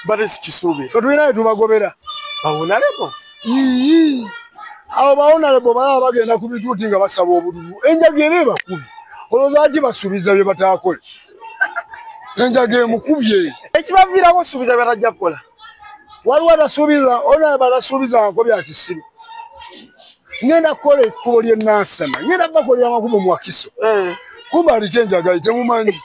Balesi Kisube. Fetulina tubagobera. Bawonalebo. Abo bawonalebo baba bagenda kubituuti nga basaba obululu. Enjage ebe bakubi. Olozaaji basubiza bye bataakole. Enjage mukubye. Ekibaviirako subiza batajja kukola. Waliwo abasuubiza, ona balasuubiza nko bya kisiru. Ngenda kukola ekkubo ly'ennansana. Ngenda bakolera amakubo mu Wakiso. Kumba aliko enjaga temumanyi.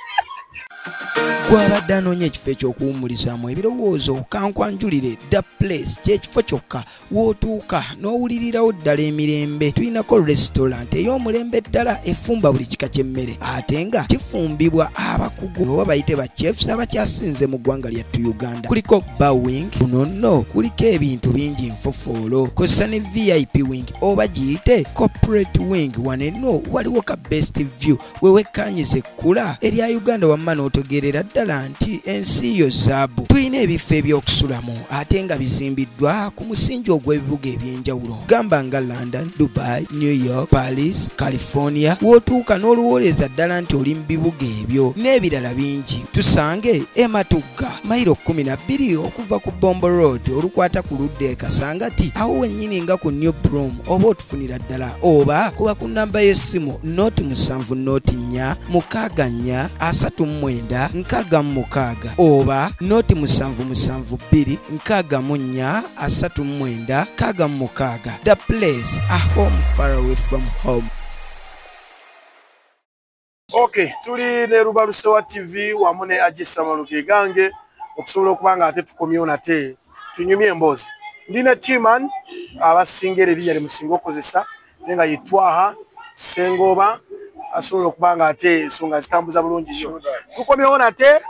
Gwabadde anoonya ekifo ekyokuwummulizaamu ebirowoozo kankwanjulire The Place kyekifo kyokka w'otuuka n'owulirirawo ddala emirembe. Tulinako restaurant ey'omulembe ddala efumba buli kika ky'emmere ate nga kifumbibwa abakugu oba bayite ba chefs abakyasinze mu ggwanga lyattu Uganda. Kuliko bar wing, kuno nno kuliko ebintu bingi nfofoolo, kosa ne VIP wing oba giyite corporate wing. Wano enno waliwo ka best view wewekkaanyiza ekkula erya Uganda wamma n'otegeerera ddala nti ensi yo zaabu. Tulina ebifo eby'okusulamu ate nga bizimbiddwa ku musingi ogw'ebibuga eby'enjawulo gamba nga London, Dubai, New York, Paris, California. W'otuuka n'oluwooleza ddala nti oli mu bibuga ebyo n'ebirala bingi. Tusange Matugga mayiro 12 okuva ku Bombo Road olukwata ku ludda e Kasangati awo wennyini nga ku New Broom, oba otufunira ddala oba kuba ku nnamba y'essimu 07943939 oba 07726439. The Place, a home far away from home. Okay, tuli ne Rubalusewa TV wamu ne Agisa Maluke gange okusobola okubanga ate tukomyewo nate tunyumye emboozi. Ndina Timan abasingere ebiyali musinga okozesa nenga yitwaha Sengoba asobola okubanga ate ensonga zitambuza bulungi nnyo. Tukomyewo nate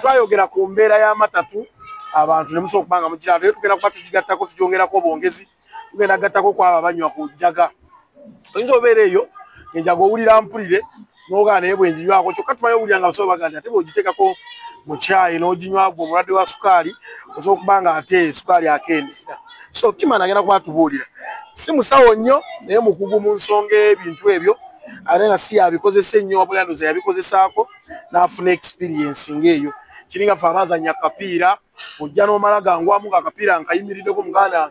twayogera ku mbeera y'amatatu abantu ne musobola okubanga mugira naye tugenda kuba tugigattako tugyongerako obwongezi tugenda gattako kwabo abanywa ku njaga. Oyinza obeera eyo enjaga owulira mpulire n'ogaana naye bwenginywako kyokka tumanyi owulira nga basobola baganda ate bw'ogiteekako mu kyayi n'oginywa gwe omulwadde wa sukaali osobola okubanga ate sukaali akendeera. So Timan agenda kuba tubuulira si musawo nnyo naye mukugu mu nsonga ebintu ebyo ate nga si yabikozesa ennyo wabula ndowooza yabikozesaako n'afuna experience ng'eyo. Kiringa ffe abaazannya akapiira ojja n'omala gangwamu ng'akapiira nkayimiriddeko muganda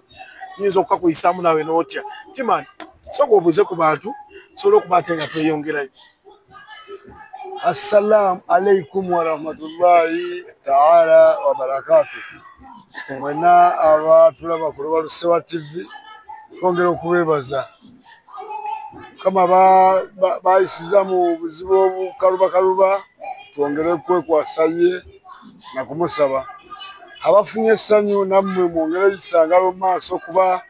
nyinza okukakuyisaamu nawe n'otya. Timan sooka obuuze ku bantu sobola okuba ate nga tweyongerayo. Assalamu alaikum wa rahmatullahi ta'ala wa barakatuh. Mwena abatulaba ku Rubalusewa TV twongera okubeebaza. Kama bayisiza mu buzibu obukaluba twongere kwekwasaye na kumusaba. Abafunye essanyu nammwe mwongere yisangalo mu maaso kuba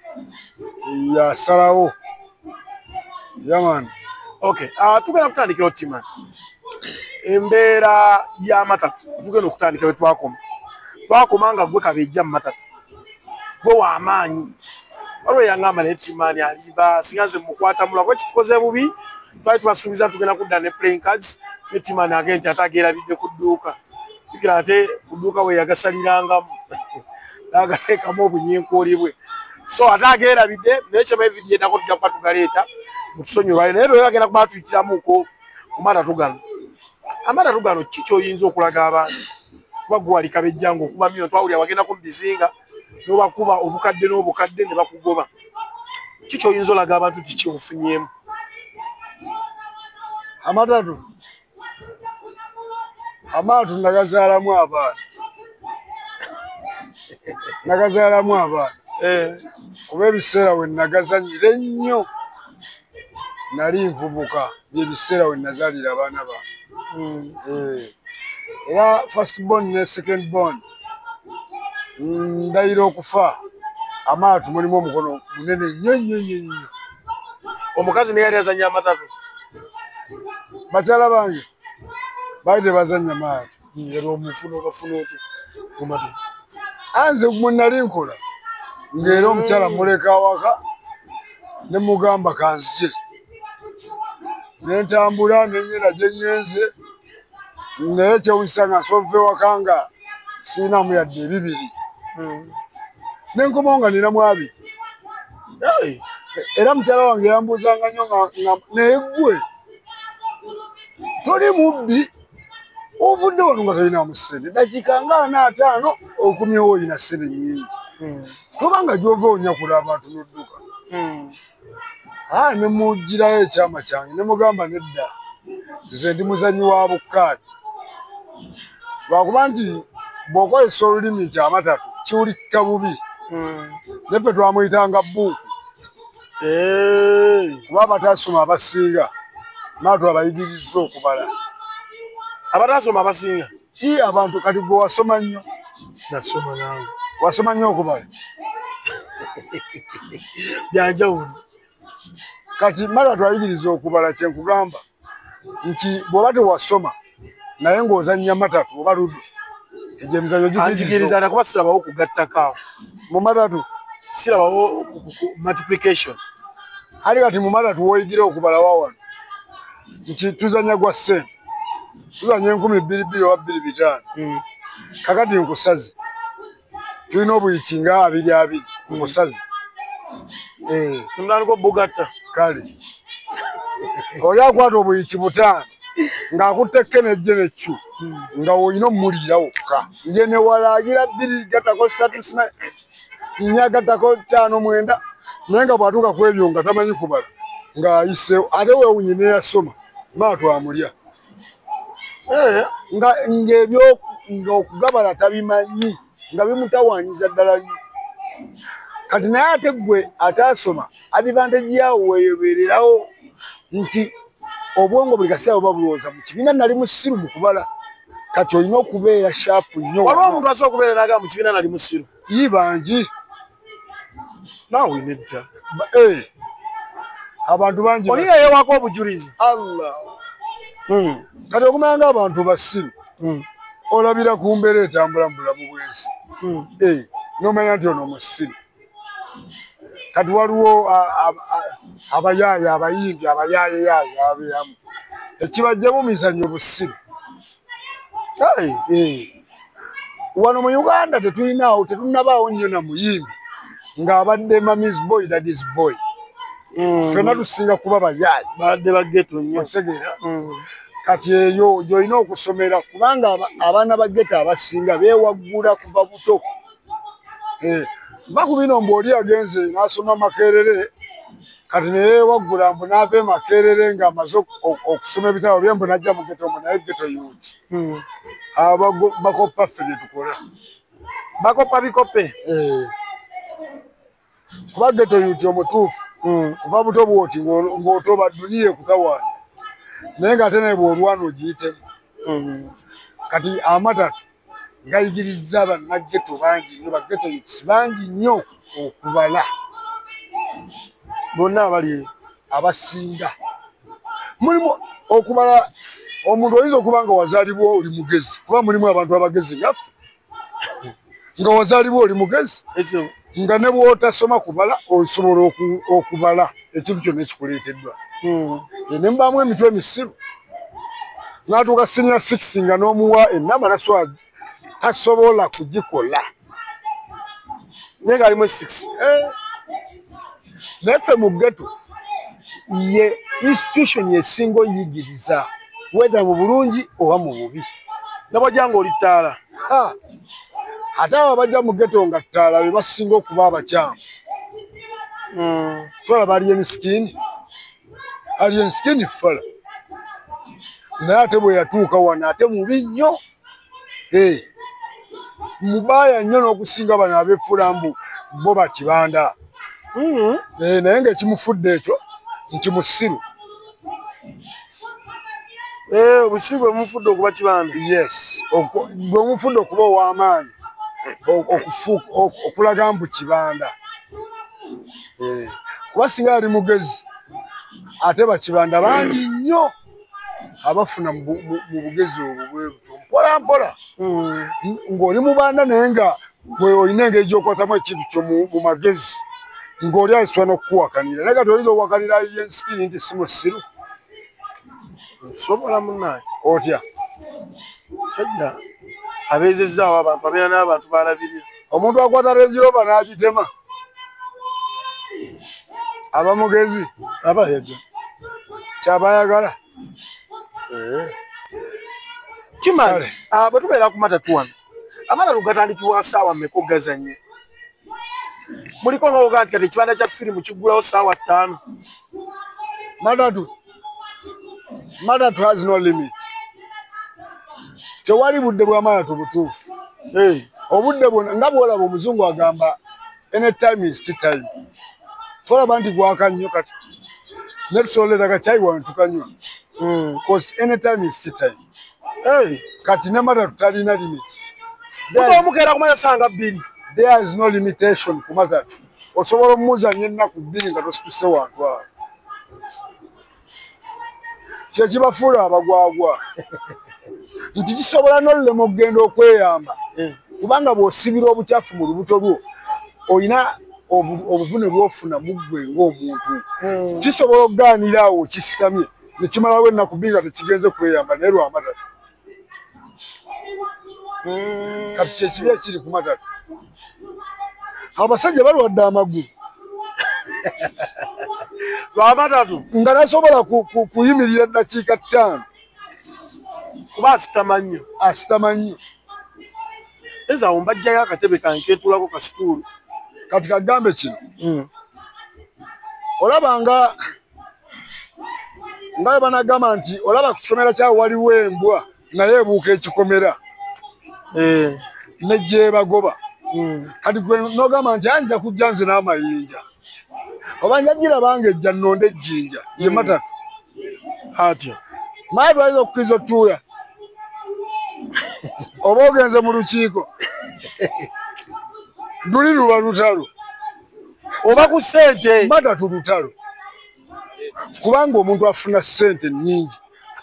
yasalawo. Yaman. Okay, tugenda kutandikira Timan. Embeera y'amatatu tugenda okutandika we twakoma nga gwe kabejja mu matatu gwe w'amaanyi waliwo yangamba naye Timan aliba singa nze mukwata mulako ekitukoze bubi twali tubasuubiza tugenda kudda ne playing cards ne Timan agenda nti ate ageerabidde ku dduuka ikira ate ku dduuka we yagasalirangamu n'agateekamu obunyenkooli bwe so ate ageerabidde naye kyema vidiyo endako tujja kuba tugaleeta mutusonyiwayo naye lwe bagenda kuba tuyitiramuko ku matatu gano. Amatatu gano kiki oyinza okulaga abantu kuba gwe wali kabejja ng'okuba myo twawulira wagendako mu bizinga n'obakuba obukadde n'obukadde ne bakugoba. Kiki oyinza olaga abantu kiki ofunyeemu? Amatu nagazaalamu abaana kuba ebiseera we nagazanyira ennyo nali nvubuka byebiseera we nazaalira abaana bange. Era first born ne second born ndayira okufa amatu mulimu omukono munene nnyo. Omukazi naye yali azannya amatatu. Bakyala bange baali tebazannya maatu. Yali omufuna obafuna oti mu matatu. Anze mwe nali nkola ng'era omukyala muleka awaka ne mugamba kanzije ne ntambula nenyera gye ngenze naye kyewunyisa nga nsova ewaka nga siinamu yadde ebibiri n'enkomawo nga ninamu abiri. Era mukyala wange yambuuzanga nnyo naye ggwe toli mubbi ovudde wano nga talina musente dakiika nga 45 okumyewo olina ssente nnyingi tobanga gyova onyakula abantu n'odduka ne mugirayo ekyama kyange ne mugamba nedda nze ndi muzanyi wa bukkaadi lwakuba nti bw'okozesa olulimi nti amatatu kiwulikika bubi neffe twamuyitanga buuku kuba abatasoma abasinga naatu abayigiriza okubala abatasoma abasinga abantu kati gwe wasoma nnyo nasoma nange wasoma nnyo okubala byanjawulo kati mala twayigiriza okubala kyenkugamba nti bw'oba tewasoma naye ng'ozannya matatu oba luddo egyo emizanyo anjigiriza nakuba sirabawo kugattakaawo mu matatu sirabawo multiplication ali kati mu matatu woyigira okubala wawano nti tuzanya gwa ssente tuzanya 2,200 oba 2,500 kakati nkusaze tulina obuyiti nga 2 nkusaze mnaniko bugatta kale oli akwata obuyiti 5 ng'akutte kenejje neccu nga olina omulira wokka nge ne walaagira 2 gattako 3 4 gattako 5 9 naye nga bw'atuuka ku ebyo nga tamanyi kubala ng'ayiseewo ate weewunye neyasoma maa twamulya ng'ebyo ng'okugabala tabimanyi nga bimutawaanyiza ddala nnyo kati naye ate ggwe ataasoma advantage yawo weeyobererawo nti obwongo buli kaseera oba bulowooza mu kibiina nali musiru mu kubala kati olina okubeera shaapu nnyo waliwo omuntu asobola okubeera naagamba mu kibiina nali musiru yibangi naawe nedda abantu bangi oli yeyewako obujulizi allah kati okumanya ng'abantu basiru olabira ku mbeera etambula mu bulamu bw'ensi n'omanya nti ono musiru kati waliwo abayaaya abayimbi abayaayayaaya abeeramu ekibajjamu mizanyo busiru wano mu Uganda tetunabaawo nnyo na muyimbi ng'abadde mami's boy daddy's boy fenna tusinga kuba bayaaya badde bageto nnyo otegeera kati eyo gy'olina okusomera kubanga abaana ba geto abasinga beewaggula kuva buto mba ku bino mbu oli agenze n'asoma Makerere kati neyeewaggula mbu n'ava Makerere ng'amaze okusoma ebitabo bye mbu n'ajja mu geto mbu naye geto yuuti bakoppa ffe bye tukola bakoppa bikoppe kuba geto yuuti omutuufu kuva buto bwoti ng'otoba duniya ekutawaanya naye ng'ate naye bw'olwana ogiyitemu kati amatatu gayigiriza bannaggeto bangi nnyo baggeto yuuti bangi nnyo okubala bonna abali abasinga mulimu okubala omuntu oyinza okuba nga wazaalibwa oli mugezi kuba mulimu abantu abagezi ngaffe nga wazaalibwa oli mugezi nga ne bw'otasoma kubala osobola okubala ekintu kyonna ekikuleeteddwa ne mubaamu emitwe emisiru n'atuuka senior 6 nga n'omuwa ennama naswagi tasobola kugikola naye ng'alimu 6 naffe mu ggeto ye institution yesinga oyigiriza whether mu bulungi oba mu bubi nabajja ng'oli ttaala ate abo abajja mu ggeto nga ttaala be basinga okuba abakyamu twalaba Alien Skin fala naye ate bwe yatuuka wano ate mubi nnyo mubaaya nnyo n'okusinga bano abeefula mbu bo bakibanda naye ng'ekimufudde ekyo nti musiru obusiru bwe mufudde okuba kibanda yes bwe mufudde okuba ow'amaanyi okulaga mbu kibanda kuba singa ali mugezi ate bakibanda bangi nnyo abafuna mu bugezi obwo bwe buto mpola mpola ng'oli mu banda naye nga gwe olina engeri gy'okwatamu ekintu kyo mu magezi ng'oli ayisibwa n'okukuwakanira naye kati oyinza okuwakanira Alien Skin nti si musiru sobola munnaye otya sajja abeezezzaawo abantu abeera n'abantu balabirira omuntu akwata renjiroba n'agitema aba mugezi abayaga kyabayagala Kimani bwe tubeera ku matatu wano amatatu gatandikibwa ssaawa mmeka ogazanye muliko nga woga nti kati ekibanda kya firimu kiggulawo ssaawa 5 matatu has no limit tewali budde bwa matatu butuufu obudde bwonna nga bwolaba omuzungu agamba anytime is tea time tolaba nti gwaka nnyo kati ne tusolera kacayi wano tukanywa because anytime is tea time kati ne matatu talina limit omukeera kumanya sanga 2 there is no limitation ku matatu osobola omuzanya ennaku 2 nga tosituse wantu awo kyekibafuula abagwagwa nti kisobola n'olulema okugenda okweyamba kubanga bw'osibira obukyafu mu lubuto lwo olina obuvune bw'ofuna muggwe ng'omuntu kisobola okugaanira awo kisitamye ne kimalawo ennaku 2 nga tekigenze kweyamba naye lwa matatu kati kyekibi ekiri ku matatu abasajja balwadde amagulu lwa matatu nga tasobola kuyimirira eddakiika 5 kuba asitama nnyo eza awo mbajjayo akatebe kankeetulako kasituulu kati kagambe kino olaba nga bwe banagamba nti olaba ku kikomera kyawe waliwo embwa naye ebuuka ekikomera nejjeebagoba kati gwe nogamba nti anja kujja nze n'amayinja oba njagirabanga ejja nnonda ejjinja ye matatu atyo maye twaliza okukkiriza otuula oba ogenze mu lukiiko luli luba lutalo oba ku ssente matatu lutalo kubanga omuntu afuna ssente nnyingi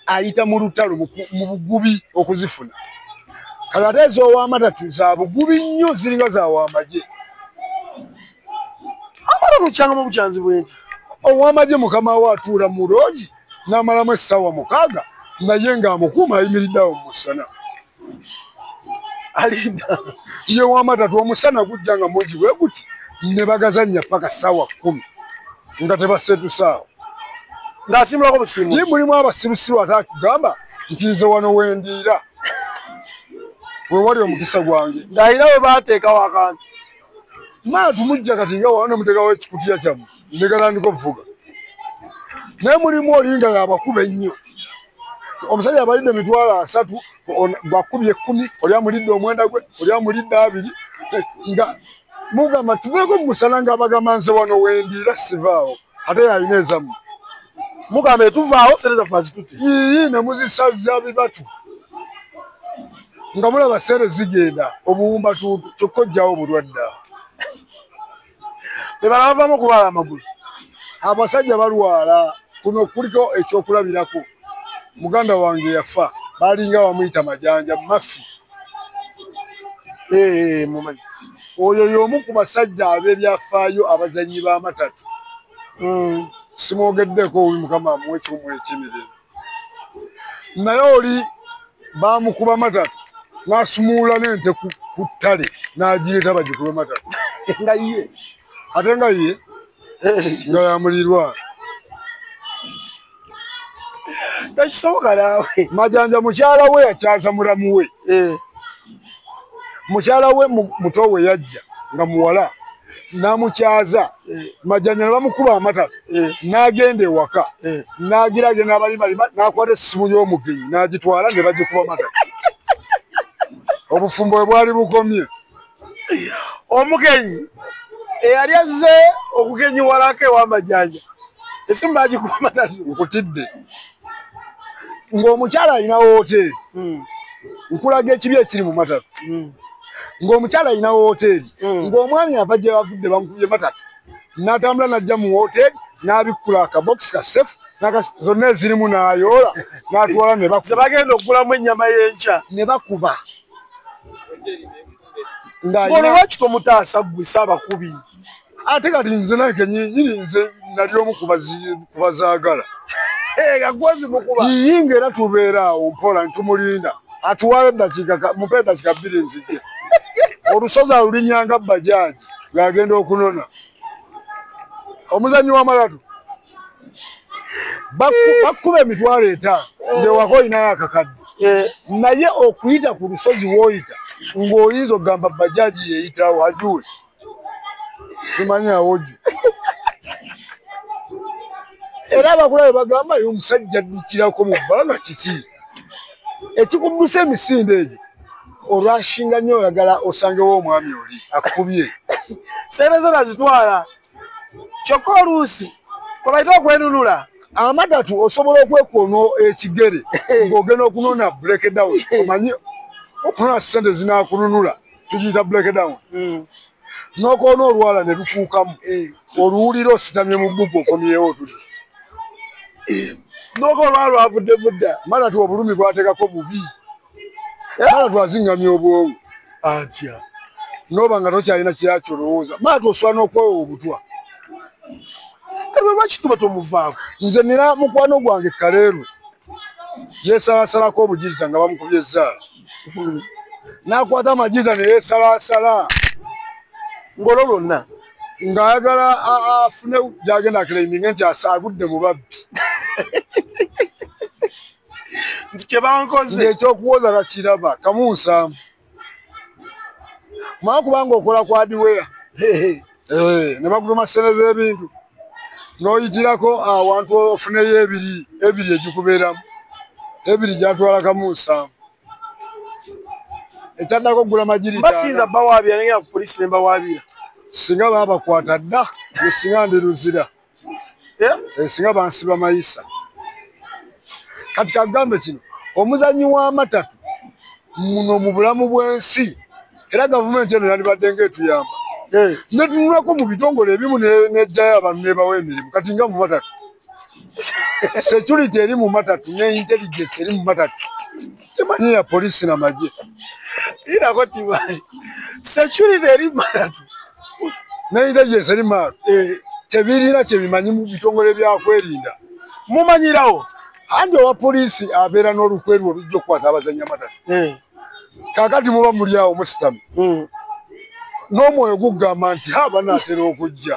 ayita mu lutalo mu bugubi okuzifuna kati ate ez'owamatatu za bugubi nnyo ziringa zawamagye amatatu kyanga mu bukyanzi bwenti owamagye mukama we atuula mu loogi n'amalamu essaawa 6 naye ng'amukuuma ayimiridde awo mu musana alinda ye wamatatu omusana gujja nga mungi bwe guti ne bagazannya paka ssaawa 10 nga tebaseetusaawo ng'asimbulako busimu ye mulimu abasirusiru ate akugamba nti nze wano wendiira we wali omukisa gwange ng'alina we baateekawo akantu maa tumujja kati nga wano muteekawo ekikutiya kyammwe ne galandika ovuga naye mulimu olinga yabakuba ennyo omusajja abalidde 3 gwakubye 10 oli amulidde omwenda gwe oli amulidde 2 nga mugamba tuveeko mu musana ng'abagamba nze wano wendiira sivaawo ate yalina ezammwe mugambe tuvaawo sente zaffe azitutte ne muzisazza bibatu nga mulaba sente zigenda obuwumba kyokka ojjawo obulwadde awo be bala bavaamu okulwala amagulu abasajja balwala kuno kuliko ekyokulabirako muganda wange yafa balinga bamuyita majanja mafi mumanyi oyo y'omu ku basajja ab'ebyafaayo abazanyi b'amatatu simwogeddeko oli mukama amuwe ekyomwe ekyemirembe naye oli bamukuba matatu n'asumuula n'ente ku ttale n'agireeta bagikuba matatu nga ye ate nga ye nga yamulirwa tekisoboka naawe majanja mukyala we yakyaza mulamu we mukyala we muto we yajja nga muwala n'amukyaza majanja ne bamukuba amatatu n'agenda ewaka n'agirage n'abalimalima n'akwata essimu y'omugenyi n'agitwala ne bagikuba matatu obufumbo bwe bwali bukomye omugenyi eyali azze okugenyiwalako ew'amajanja essimu bagikuba matatu nkutidde ng'omukyala alina wooteri nkulaga ekibi ekiri mu matatu ng'omukyala alina wooteri ng'omwami ava gye bavudde bamukubye matatu n'atambula n'ajja mu wooteri n'abikkula akabokisi kasefu zonna ezirimu n'ayoola n'atwala ne bakuba bagenda okugulamu ennyama y'enkya ne bakuba ng'olwaki tomutaasa ggwe saabakubi ate kati nze nakenyini nze nali omu kubazaagala gagwozi mukuba yinga era tubeera awo mpola ntumulinda atuwaayo eddakiika mupe eddakiika 2 nzijja olusozi alulinyanga bajaaji ng'agenda okunona omuzanyi w'amalatu bakuba emitwalo 5 ndewaka olinayo akakadde naye okuyita ku lusozi w'oyita ng'oyinza okugamba bajaji yeeyitawo ajuwe simanyi awoju era abakulabe bagamba yo omusajja addukirako mu bbanga kiki ekikuddusa emisinde egyo olwashinga nnyo oyagala osangewo omwami oli akubye sente zo nazitwala kyokka oluusi kwe bayita okwenunula amatatu osobola okwekoona ekigere ng'ogenda okunona breakdown omanyi okunona sente zinaakununula tugiyita breakdown n'okoona olwala ne lukuukamu oluwulira ositamye mu bbupu okomyewo tuli noka olwala lwavudde budda matatu obulumi bwateekako bubi matatu azingamya obwongo atya n'oba nga tokyalina kyeyakyo olowooza matatu osobola n'okwewa obutwa kaliwe lwaki tuba tomuvaako nze nina mukwano gwange kaleerwe yeesalasalako obujirita nga bamukubye ezzaala n'akwata amajirita ne yeesalasala ng'olwo lwonna ng'ayagala afune gyagenda akelaiminge nti agudde mu babbi nti kye bankoze ng'ekyokuwoza kakiraba kamunsaamu mala kubanga okola kwadiweya ne bakutuma ssente z'ebintu n'oyitirako awantu ofuneyo ebiri egikubeeramu ebiri gyatwala kamunsaamu ekyaddako okugula magiri basinza bawaabira nengera ku polisi ne mbawaabira singa baabakwata dda ye singa ndiruzira singa bansiba mayisa kati kagambe kino omuzanyi w'amatatu muno mu bulamu bw'ensi era gavumenti eno yandibadde ng'etuyamba netunulako mu bitongole ebimu nejjayo abantu nebawa emirimu kati nga mu matatu security eri mu matatu ne intelligence eri mu matatu temanyi ya polisi n'amagye irako tibali security eri matatu ne intelligence eri matatu tebirina kyebimanyi mu bitongole byakwerinda mumanyirawo andi owa polisi abeera n'olukweru olujja okukwata abazanyi amatatu kakati muba muli awo musitami n'omwoyo gugamba nti banaatera okujja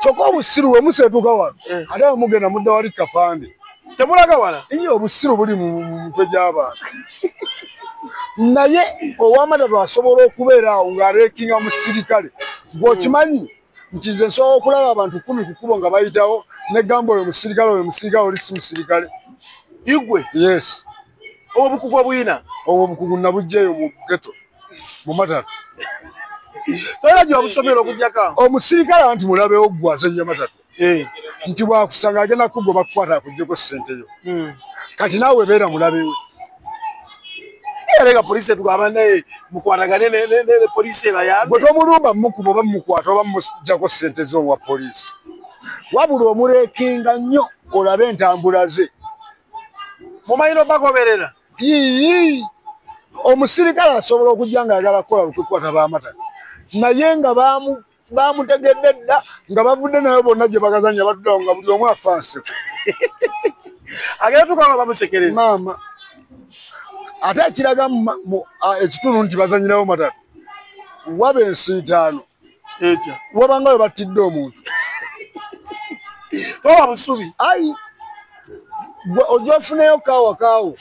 kyokka obusiru we museetuka wano ate mugenda mudda wali kapande temulaga wala iyo obusiru buli mu mutwe gy'abantu naye ow'amatatu asobola okubeera awo ng'aleekinga musirikale ng'okimanyi nti nze nsobola okulaba abantu 10 ku kkubo nga bayitawo negamba oyo musirikale oli si musirikale igwe yes obukugu obuyina obwo obukugu nabugjeyo mu geto mu matatu toyina gyobusomera okujjako omusirikale anti mulabewo gwazanya matatu nti bwakusanga agenda kugo bakukwata akugjeko ssente yo kati naawe beera mulabewe erega polisi etugamba naye mukwatagane ne polisi ebayambe bwe tomulumba mukuba oba mumukwata oba mumugjako ssente zo wa polisi wabula omuleekinga nnyo olabe entambula ze mumanyira obagoberera omusirikale asobola okujja ng'ayagala kukola lukukwata b'amatatu naye nga bamutegedde dda nga bavudde naye bonna gye bagazanya batuddawo nga buli omu afanseko agenda tukanga bamusekereza maama ate ekiraga ekitundu nti bazanyirawo matatu waba ensiitaano etya wabanga we battidde omuntu toba busubi ayi ojja ofuneyo kaawo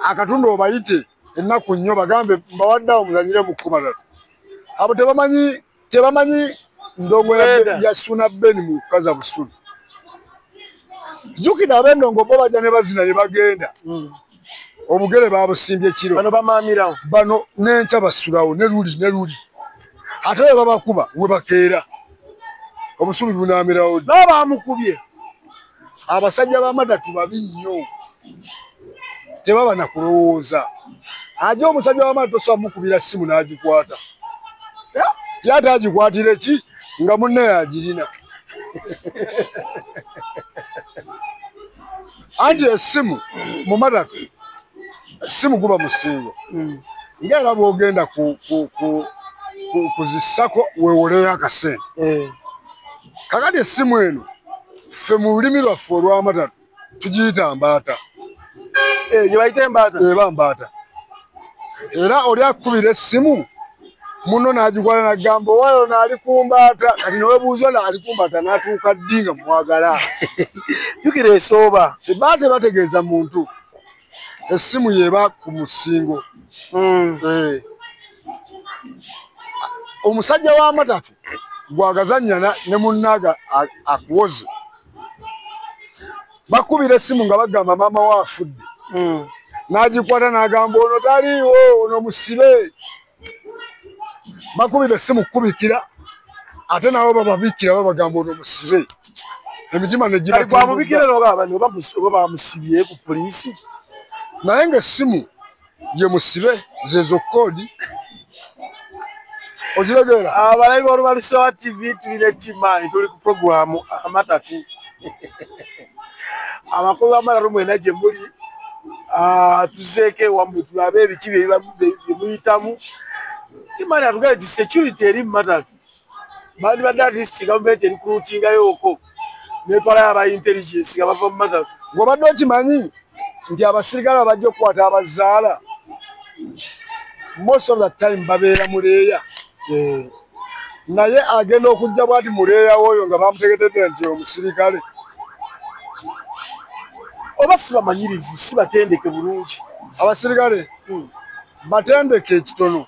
akatundu obayite ennaku nnyo bagambe mbawaddeawo muzanyire mu 13 abo tebamanyi ndongo yasuna beni mu kaza busubi jjukira ab'endongo bo bajja ne bazina ne bagenda obugere babusimbye kiro bano bamaamirawo bano n'enkya basulawo ne luli ate we babakuba we bakeera obusubi bunaamirawo nabo bamukubye abasajja b'amatatu babi nnyo tebaba na kulowooza aje omusajja w'amatatu tosobola mukubira ssimu n'agikwata yate agikwatire ki nga munne yagirina anti essimu mu matatu essimu guba musingo ngaera bw'ogenda kuzissako weewoleyo akasente kakati essimu eno ffe mu lulimi lwaffe olw'amatatu tugiyita mbaata gyebayita embaata eba mbaata era oli akukubira essimu muno n'agikwala n'agamba owayo n'ali ku mbaata kati newebuuza n'ali ku mbaata n'atuuka ddi nga mwagala jukira esooba ebbaata bategeeza muntu essimu yeba ku musingo. Omusajja w'amatatu gwagazannya ne munnaga akuwoze. Bakubira essimu nga bagamba maama we afudde. N'agikwata n'agamba ono taliiwo, ono musibe. Bakubira essimu kubikira ate nabo bababikira babagamba ono musibe. Emitima ne giba bamubikira oba bamusibye ku poliisi. Naye ng'essimu ye musibe zezo koodi. Okiregera? Abalabi b'Olubalusewa TV tulina Timaani tuli ku programu amatatu. Amakulu amalala mwena gye muli tuzeeko ewammwe tulabe ebiki bye muyitamu. Timaani atugambye nti security eri mu matatu. Bandibadde at least gavumenti erikuluutingayooko netwalayo aba intelligence nga bava mu matatu. Ng'obadde okimanyi nti abasirikale abajja okukwata abazaala most of the time babeera muleeya. Naye agenda okujja bwati muleeya oyo nga bamutegekedde nti omusirikale. Oba si bamanyirivu si batendeke bulungi abasirikale. Batendeke ekitono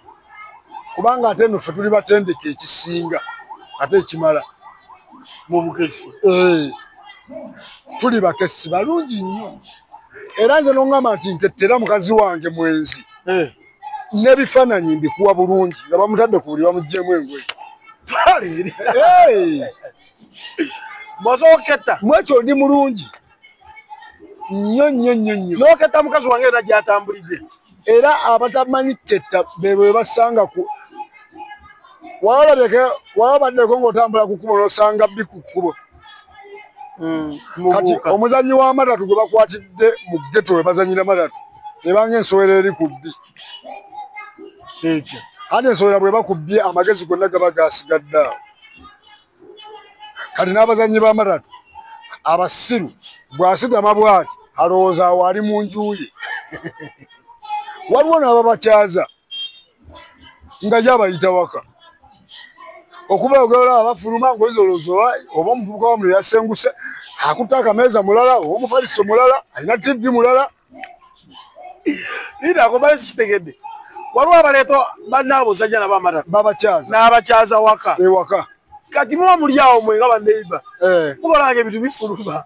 kubanga ate nno ffe tuli batendeke ekisinga ate ekimala mu bukesi. Tuli bakesi balungi nnyo era nze n'oŋŋamba nti nkettera mukazi wange mwenzi n'ebifaananyi mbikuwa bulungi nga bamutadde ku buli bamuggyemu engoye. Mwazooketta mwekyo ndi mulungi nnyo nnyo nnyo nnyo. n'oketta mukazi wange era gy'atambulidde. Era abatamanyi ketta bwe basanga ku wabaddeko ng'otambula ku kkubo n'osanga bbi ku kkubo. Kati omuzannyi w'amatatu gwe bakwatidde mu ggeto we bazannyira matatu ebanga ensowera eri ku bbi. Ate ensowera bwe bakubbye amagezi gonna gaba gasigadde awo. Kati n'abazannyi b'amatatu abasiru bw'asigama bw'ati alowooza awo ali mu nju ye. Waliwo n'ababakyaza nga gyabayita waka okuba ogera abafuluma ng'ozolooza oba omuvubuka wamuno yasenguse akutte akameeza mulala oba omufaliso mulala alina TV mulala. Nina akomayo sikitegedde. Waliwo abaleeta bannaabo ozannya nabo amatatu babakyaza n'abakyaza waka ewaka. Kati muba muli awo mwe nga banneiba mukolanga ebintu bifuluma.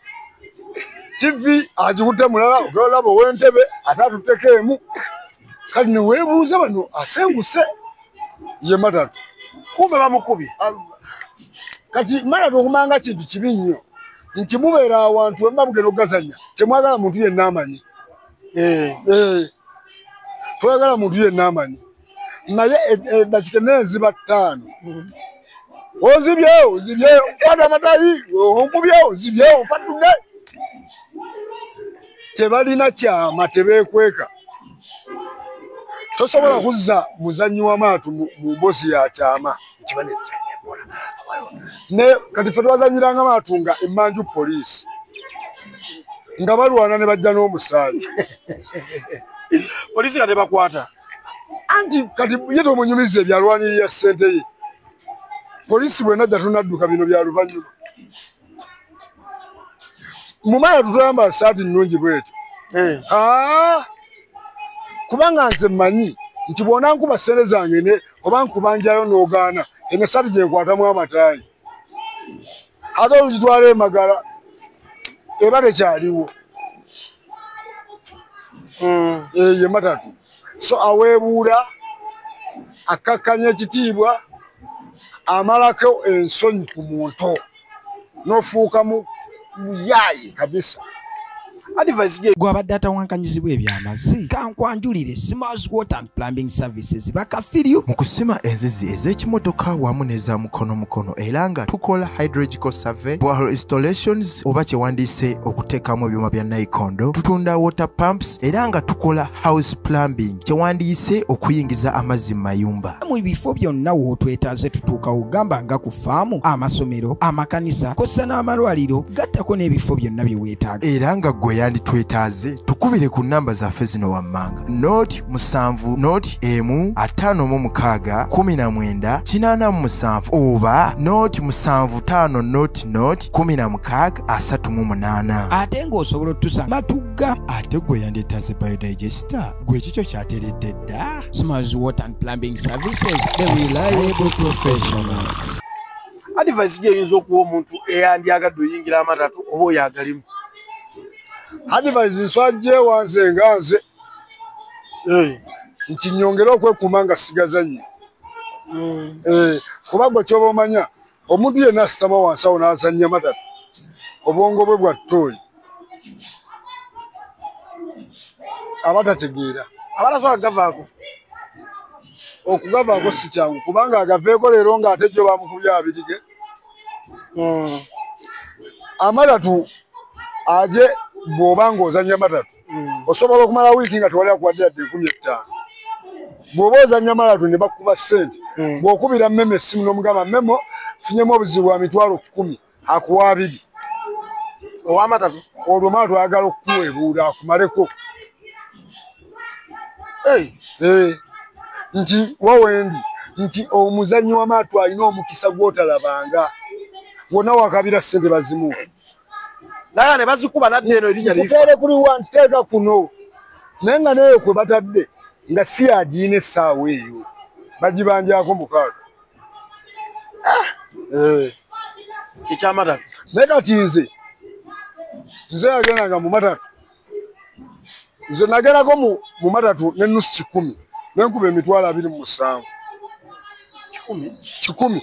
TV agikutte mulala ogera olaba ow'entebe ate atutteko emu. Kati ne weebuuza bano asenguse ye matatu. Kumbe bamukubye. Kati matatu okumanga kintu kibi nnyo nti mubeera awantu wemba mugenda okugazannya temwagala muntu yenna amanyi. Twagala muntu yenna amanyi. Naye eddakiika ennene ziba 5. Ozibyewo kwata amatayi onkubyewo ozibyewo fatudde. Tebalina kyama tebeekweka. Tosobola kuzza muzannyi w'amaato mu mbozi ya kyama. Ne kati ffe twazannyiranga amaato nga emmanju poliisi nga balwana ne bajja n'omusaayi. Poliisi nga tebakwata. Anti kati ye tomunyumiza ebyalwanirira ssente ye. Poliisi bwe najja tunadduka bino bya luvannyuma. Mumala tutuyamba saati nnungi bwetyo. Kubanga nze mmanyi nti bw'ona nkuba ssente zange oba nkubanjayo n'ogaana eno saati gye nkwatamu amataayi. Ate olugitwala emagala eba tekyaliwo. Ye matatu. So aweebuula akakkanya ekitiibwa amalako ensonyi ku muntu n'ofuuka muyaayi kabisa. Gwabadde atawankanyizibwa ebyamazi kankwanjulire Smiles Water and Plumbing Services bakafiriyo mu kusima enzizi ez'ekimotoka wamu n'eza mukono era nga tukola hydrological survey, borehole installations oba kyewandiise okuteekamu ebyuma bya nayikondo. Tutunda water pumps era nga tukola house plumbing kyewandiise okuyingiza amazzi mu mayumba. Mu bifo byonna wootwetaaze tutuuka ugamba nga ku faamu, amasomero, amakanisa, kossa n'amalwaliro gattako n'ebifo byonna bye weetaaga. Era nga gwe yanditwetaaze tukubire ku namba zaffe zino wammanga noti 7 noti emu 56 19 87 oba noti 75 noti 16 38 ate ng'osobola otusanga Matugga ate gwe yandetaaze biodigester gwe kikyo kyateredde dda Smiles Water and Plumbing Services, the reliable professionals. Advice je yinzo okuwa omuntu eyandyagadde oyingira amatatu oba oyagalimu. Advice nswaje wanze nganze nti nyongera okwekuuma nga sigazanye. Kuba gwe kyoba omanya omuntu yenna asitama wansi awo n'azannya matatu obwongo bwe bwa ttooyi abatategeera Abalasobola gavaako. Okugavaako si kyangu kubanga agaveeko leero ng'ate gyo bamukubye abirige. Amatatu aje bw'oba ng'ozannya matatu osobola okumala wiiki nga tewali akuwadde yadde 15. Bw'oba ozannya matatu ne bakuba ssente bw'okubira mmeme essimu n'omugamba mmemo funyemu obuzibu bwa mitwalo 10 akuwa 2 Ow'amatatu. olwo matatu ayagala okukuweebuula akumaleko. Nti wawendi nti omuzannyi w'amaato alina omukisa gw'otalabanga wonna wakabira ssente bazimu Naye ne bazikuba nadde eno erinnya lifa. kuteere kuli wanti teeka kuno naye nga neyo kwe batadde nga si agiina essaawa eyo bagibanjako mukaaga. Ekyamatatu. Naye kati nze yagendanga mu matatu nze nagendako mu matatu n'ennusu 10 nenkuba emitwalo 27 10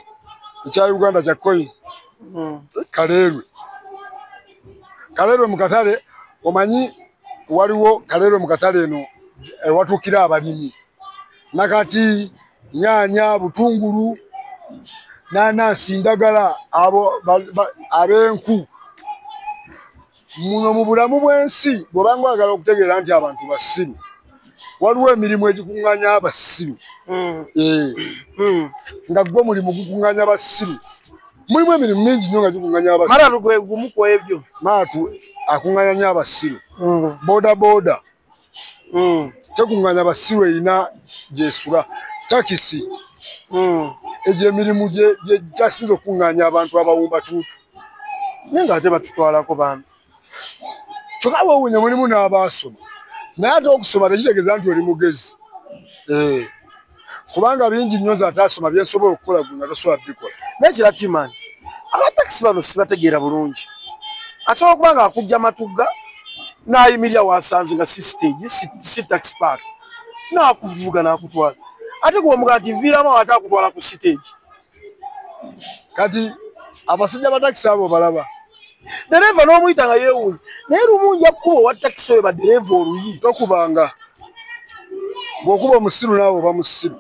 ekya Uganda kya coin. Kaleerwe mu katale omanyi waliwo Kaleerwe mu katale eno ewatuukira abalimi nakati nyaanya butungulu nanansi ndagala ab'enku. Muno mu bulamu bw'ensi bw'obanga oyagala okutegeera nti abantu basiru waliwo emirimu egikuŋŋaanya abasiru nga gwe mulimu gukuŋŋaanya abasiru. Mulimu emirimu mingi nnyo nga gikuŋŋaanya abasiru. Matatu gwe gumu ku ebyo. Maatu akuŋŋaanya nnyo abasiru. Boda tekuŋŋaanya abasiru erina gyesula. Takisi egyo emirimu gye gyasinze okuŋŋaanya abantu abawumbatuutu. Naye ng'ate batutwalako bantu. Kyokka bw'owunya mulimu n'abaasoma naye ate okusoma tekitegeeza nti oli mugezi. Kubanga bingi nnyo nze ataasoma byensobola okukola gwe nga tosobola bikola. Naye kira Timani abatakisi bano sibategeera bulungi. Asobola okuba nga akujja Matugga n'ayimirira wasanze nga si stage si taxi park n'akuvuga n'akutwala ate gwe omugaa nti nviiramu ate akutwala ku stage. Kati abasajja ba takisi abo balaba Dereva n'omuyita nga yeewuunya naye lumu nja kukuba owa takisi oyo badereva oluyi. tokubanga bw'okuba omusiru naawe oba musiru.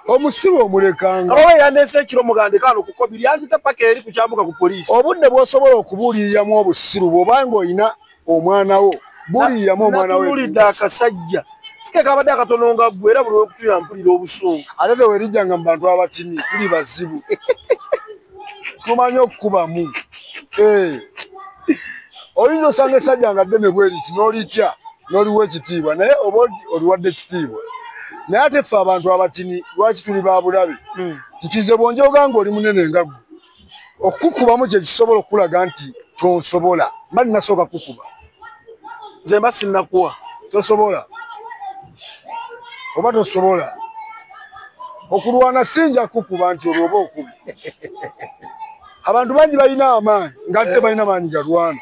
Omusiru omulekanga Abawe yandeese ekiro mugande kano ku kobiri yandute paka eri kukyambuka ku poliisi. obudde bw'osobola okubuuliriramu obusiru bw'obanga oyina omwana wo buuliriramu omwana we. Natunuulidde akasajja sike kabadde akatono nga ggwe era buli wekutulira mpulira obusungu. Ate tewerijjanga mu bantu abatini tuli bazibu tumanyi okukubamu. Oyinza osanga essajja nga ddeme bwe riti n'olitya n'oliwa ekitiibwa naye oba oliwadde ekitiibwa. Naye ate ffe abantu abatini lwaki tuli ba bulabe nti nze bw'onjoga ng'oli munene nga ggwe okukubamu kye kisobola okulaga nti tonsobola. Mba ninasooka kukuba Nze mba sinnakuwa. tosobola oba tosobola okulwana sinja kukuba nti olwoba okubi. Abantu bangi balina amaanyi nga ate balina maanyi galwana.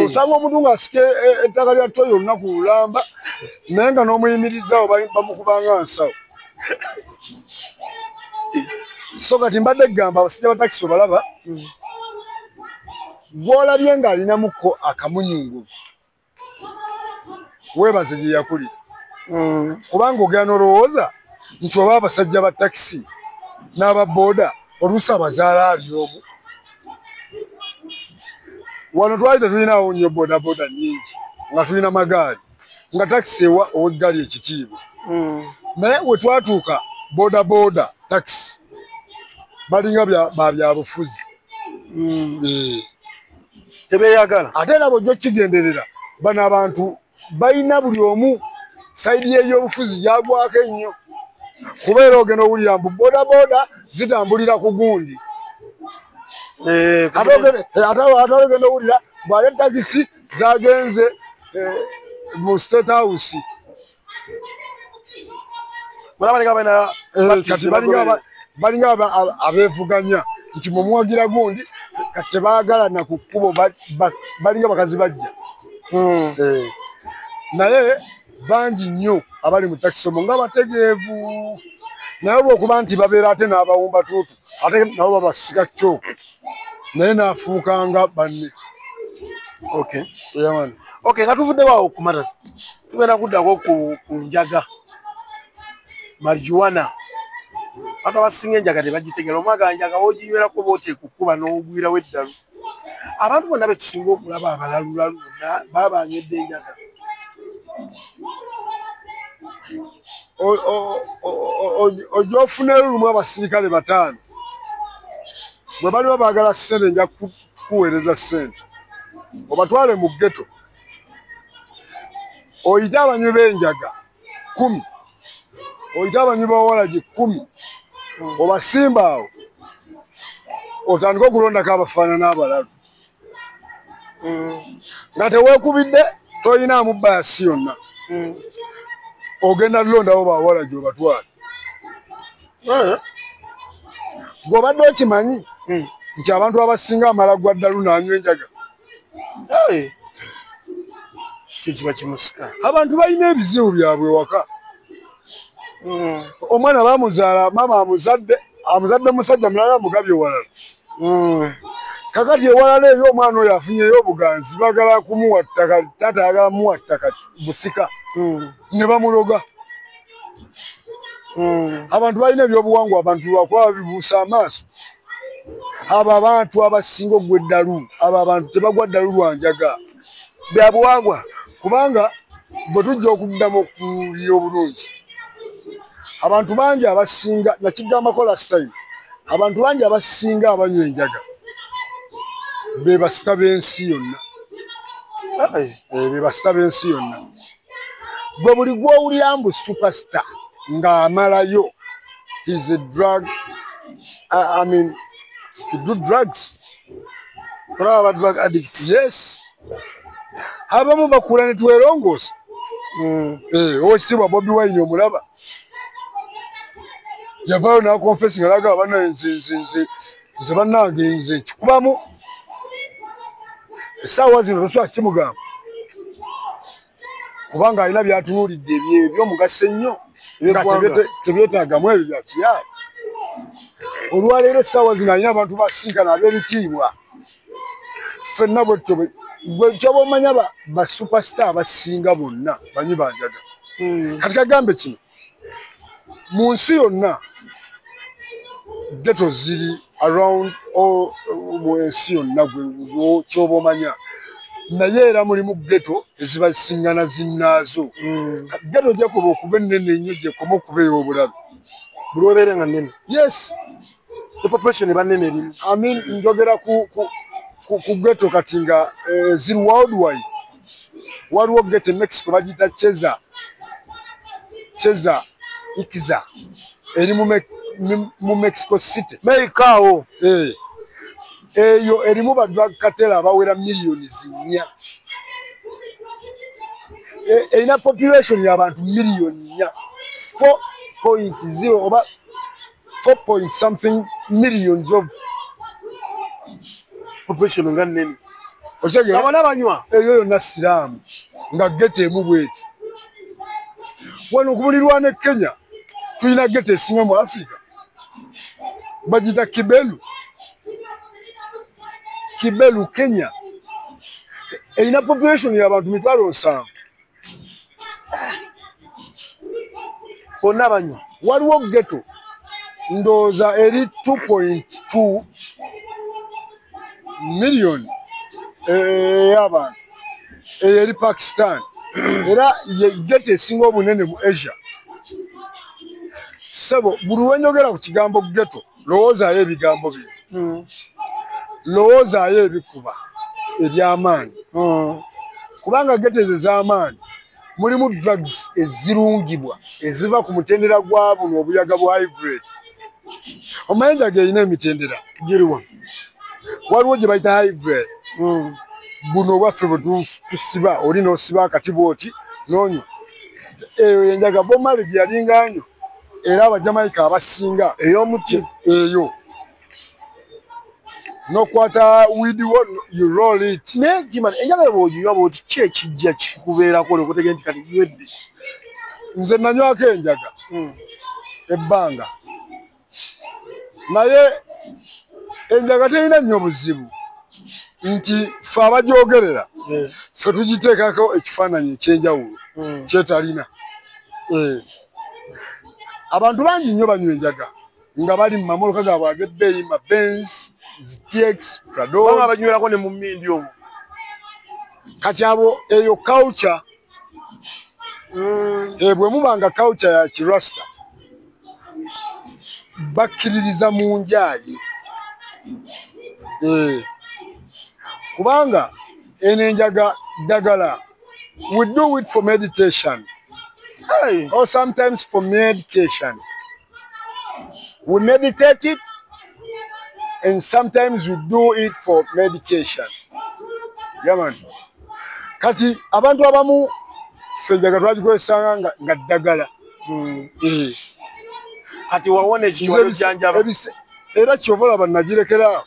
Osanga omuntu ng'asika ettaka lya ttoyi olunaku lulamba naye nga n'omuyimirizaawo bamukubanga nsawo. So kati mbadde gamba abasajja ba takisi obalaba gw'olabye ng'alinamukko akamunyungu weebaze gye yakulira. Kubanga ogenda n'olowooza nti oba abasajja ba takisi n'aba booda oluusi abazaala ali omu. Wano twali tetulinawo nnyo bodaboda nnyingi nga tulina magaali nga takisi ewa ow'eggaali ekitiibwa. Naye we twatuuka bodaboda takisi balinga ba byabufuzi. tebeyagala ate nabo jjo kigenderera bano abantu balina buli omu sayidi y'ebyobufuzi gyagwako ennyo kubeera ogenda owulira mbu bodaboda zitambulira ku gundi ate ogenda owulira bw'ate takisi zagenze mu state house kati balinga abeevuganya nti mumuwagira gundi kati tebaagalana ku kkubo balinga bakazi bajja naye bangi nnyo abali mu takisi omwo nga bategeevu naye olwokuba nti babeera ate n'abawumba tuutu ate nabo babasika cyo naye naafuukanga banne nga tuvuddewo ku matatu tugenda kuddako ku njaga marijuana abantu abasinga enjaga tebagitegera omwaga njaga woginywerako bote kukuba n'ogwirawo eddalu abantu bonna betusinga okulaba abalalulalu baba banywedde enjaga ojja ofuneyo lumu abasirikale 5 bwe baliwo baagala ssente nja kukuweereza ssente obatwale mu ggeto oyite abanywi b'enjaga 10 oyite abanywi b'owalagi 10 obasimba awo otandika okulondako abafaanana abalalu nga teweekubidde toyinaamu baasi yonna ogenda lulondawo bawalagi obatwale gweobadde okimanyi nti abantu abasinga amala gwa ddalu n'anywa enjaga kiba kimusika abantu balina ebizibu byabwe waka omwana bamuzaala mama amuzadde musajja mulala mugabye ewalala kakati ewalala eyo omwana oyo afunyeyo obuganzi bagala kumuwa ttaka taata ayagala muwa ttaka busika ne bamuloga abantu balina ebyobuwangwa abantu lwakuba bibuusa amaaso abo abantu abasinga ogwa eddalu abo abantu tebagwa ddalu lwanjaga byabuwangwa kubanga bwe tujja okuddamu okuwulira obulungi abantu bangi abasinga nakigambako last time abantu bangi abasinga abanywa enjaga be basita b'ensi yonna be basita b'ensi yonna gwe buli gw'owulira mbu superstar ng'amalayo is a drug he do drugs drug addicts yes abamu bakula ne twerongosa owekitiibwa Bobi Wine omulaba yavaayo n'akonfesi nga laga abana nze bannange nze kikubamu essaawa zino tosobola kimugamba kubanga alina byatunuulidde ebyomugaso ennyo nga tebyetaagamu ebyo byakiyaayi olwaleero essaawa zino alina abantu basinkana ab'ebitiibwa ffenna bwetto gwe kyoba omanya basuperstar abasinga bonna banywi banjaga kati kagambe kino mu nsi yonna geto ziri around mu ensi yonna kyoba omanya naye era mulimu geto ezibasingana zinnaazo geto gyakuba okuba ennene ennyo gyekoma okuba ey'obulabe buli obeere nga nnene yes population eba nnene erimu njogera ku geto kati nga ziri worldwide waliwo geto e Mexico bagiyita Cheza Ikiza eri mu Mexico City meikaawo eyo erimu badrug cartel abawera miliyoni 4 erina population y'abantu miliyoni 4.0 oba 4 point something millions of population nga nnene abana banywa eyo yonna siraamu nga geto emu bweti wano okubulirwa ne Kenya tulina geto esinga mu Africa bagita Kibelu Kenya erina population y'abantu 7,000 bonna banywa waliwo geto ndowooza eri 2.2 million ey'abantu eyo eri Pakistan era ye geto esinga obunene mu Asia sebo buli lwenyogera ku kigambo geto lowoozaayo ebigambo bino lowoozaayo ebikuba eby'amaanyi kubanga getezi ez'amaanyi mulimu drugs ezirungibwa eziva ku mutendera gwa buno obuyaga bwa hybrid. Omanyi enjaga erina emitendera giriwa waliwo gye bayita hybrid. Buno obwaffe bwe tusiba oli n'osiba akati bwoti n'onywa. Eyo enjaga Bob Marley gye yalinga nnyo era abajamaika abasinga ey'omuti eyo n'okwata widiwo you roll it. naye Timani enjaga bw'oginywa bwoti ki ekijja kikubeerako olwokutegera nti kati nywedde? Nze nanywako enjaga ebbanga naye enjaga terina nnyo buzibu nti ffe abagyogerera ffe tugiteekako ekifaananyi ekyenjawulo kyetalina. Abantu bangi nnyo banywa enjaga nga bali mu mamoloka gaabwe ag'ebbeeyi ma Benz, TX, Prado banga banywerako ne mu mmindi omwo. Kati abo eyo culture bwe muba nga culture ya kirasta bakkiririza mu njaayi kubanga eno enjaga ddagala we do it for meditation or sometimes for medication. We meditate it and sometimes we do it for medication. Yeah, man. Kati abantu abamu ffe enjaga twagikozesanga nga ddagala. Kati wawona ekikiwalo janjaba era kyova olaba nagirekera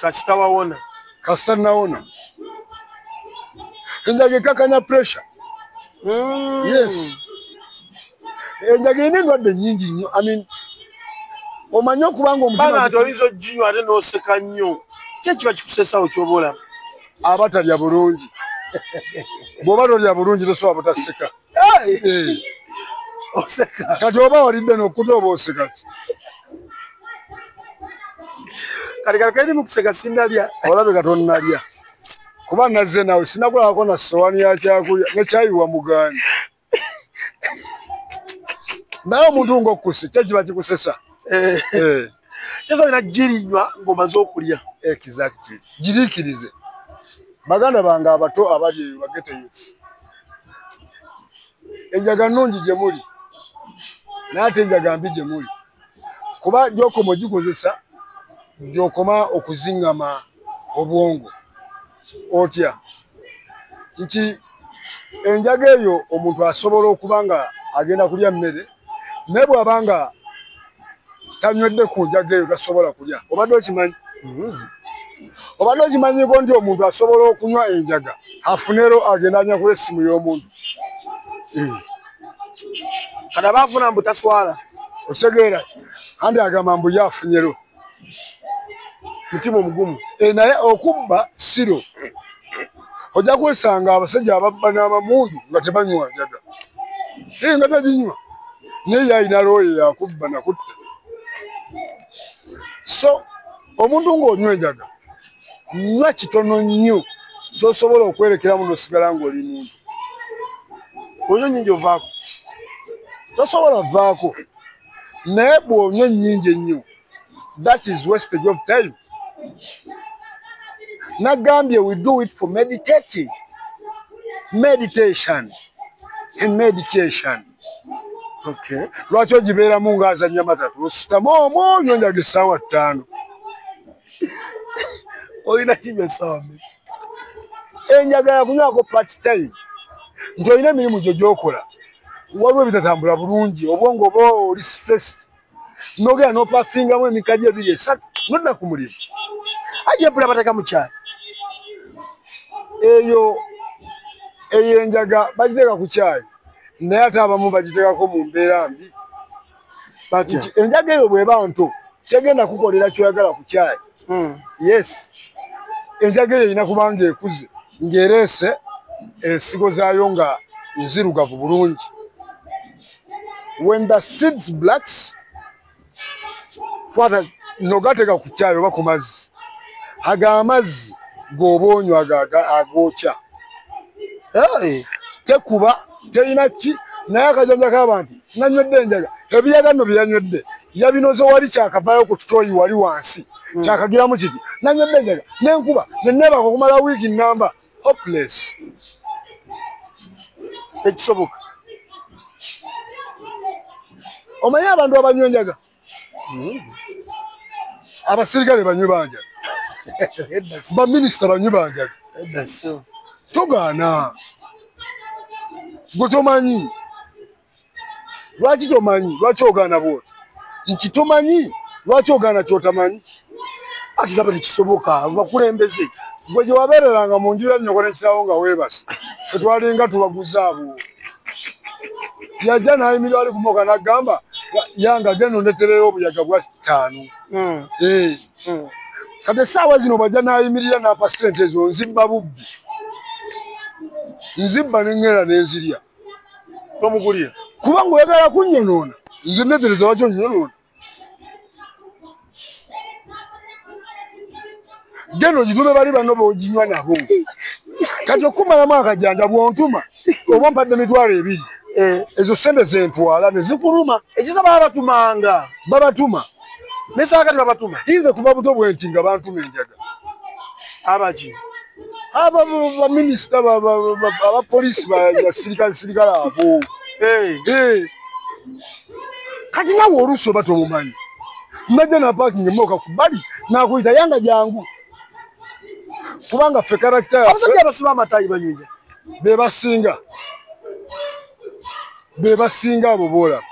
kasita wawona kasita nawona. Enjaga ekakanya pressure. Yes. Enjaga erina endwadde nnyingi nnyo. I mean, omanyi okubanga omutima nti oyinza oginywa ate n'oseka nnyo. Ki ekiba kikusesawo ky'oba olaba? Abatalya bulungi. Bw'oba tolya bulungi tosobola butaseka. Oseka. Kati oba walidde n'okkuta oba oseka ki? Kati kali mu kuseka sinnalya. Olabe katonnalya. Kuba nazze nawe sinakulabako na ssowaani ya kyakulya ne kyayiwa mugaani. Naye omuntu ng'okkuse kyo kiba kikusesa. Kyesa olina girinywa ng'omaze okulya. Exactly. Giriikirize. Baganda bange abato abali eyo bageteyo. Enjaga nnungi gye muli. Naye ate enjaga mbi gye muli. Kuba gy'okoma ogikozesa gy'okoma okuziŋŋama obwongo. Otya nti enjaga eyo omuntu asobola okuba nga agenda kulya mmere naye bw'aba nga tanywedde ku njaga eyo tasobola kulya. Obadde okimanyi? Obadde okimanyiko nti omuntu asobola okunywa enjaga afunero agenda anywa ku essimu y'omuntu. Kati abaafuna mbu taswala. Otegeera anti agamba mbu ye afunyero. Mutima omugumu. Naye okubba siro. Ojja kwesanga abasajja ababba n'amamundu nga tebanywa njaga. Nga taginywa. Naye yalina looyo yakubba nakutta. So omuntu ng'onywa enjaga nywa kitono nnyo ky'osobola okwerekeramu n'osigala ng'oli muntu. Onywa nnyingi ovaako. Tosobola vaako. Naye bw'onywa nnyingi ennyo that is wastage of time. Nagambye we do it for meditating. Meditation and medication. Okay. Lwaki ogibeeramu ng'azannya matatu ositamu omwo onywa enjaga essaawa 5. Olina kinywa essaawa mmeka? Enjaga yakunywako part time nti olina emirimu gyo gy'okola waliwo ebitatambula bulungi obwongo oba oli stress n'ogenda n'opafingamu emikajjo 2-3 nodda ku mulimu. Aje mpula bateeka mu kyayi. Eyo enjaga bagiteeka ku kyayi naye ate abamu bagiteekako mu mbeera mbi. Nti enjaga eyo bw'eba nto tegenda kukolera kyoyagala ku kyayi. Yes. Enjaga eyo erina kuba ng'ekuze ng'ereese ensigo zaayo nga nzirugavu bulungi. When the seeds blacks kwata nogateeka ku kyayi oba ku mazzi. Ago amazzi g'oba onywa agookya. Tekuba terina ki naye akajanja k'abantu nanywedde enjaga ebiyaga nno bye yanywedde yabinoze wali kyakavaayo ku ttooyi wali wansi Kyakagiramu kiti nanywa enjaga nenkuba neneba okumala wiiki namba hopeless. Ekisoboka. Omanyi abantu abanywa enjaga? Abasirikale banywi banjaga. Baminisita banywi banjaga. Togaana. Gwe tomanyi. Lwaki tomanyi? Lwaki ogaana bwoti? Nti tomanyi? Lwaki ogaana kyotamanyi? Ati nabo tekisoboka bakulembeze. Gwe gye wabeereranga mu nju ya nnyoko n'ekirawo nga weebase. Ffe twalinga tubaguze abo. Yajja n'ayimirira ali kumoka n'agamba yanga genda ondetereyo obuyaga bwa 5. Kati essaawa zino bajja n'ayimirira n'apa ssente ezo nzibba bubbi. Nzibba n'engenda n'enzirya. Tomugulira. Kubanga oyagala kunnyonoona. Nze nnetereza lwaki onnyonoona. Genda ogitume bali banno b'oginywa nabo. Kati okumalamu akajanja bw'ontuma oba mpadde emitwalo 2. Ezo ssente zentwala ne zikuluma. Ekisa babatumanga. Babatuma. Nesaakati babatuma. Yinza kuba buto bwenti nga bantuma enjaga. Abaki. Aba baminisita abapoliisi basirikale abo. Kati nawe oluusi oba tomumanyi. Najja na parking emoka ku bali n'akuyita yanga jangu. Kubanga ffe karakita yaffe. Abasajja abasiba amatayi banywinya. Be basinga abo boola.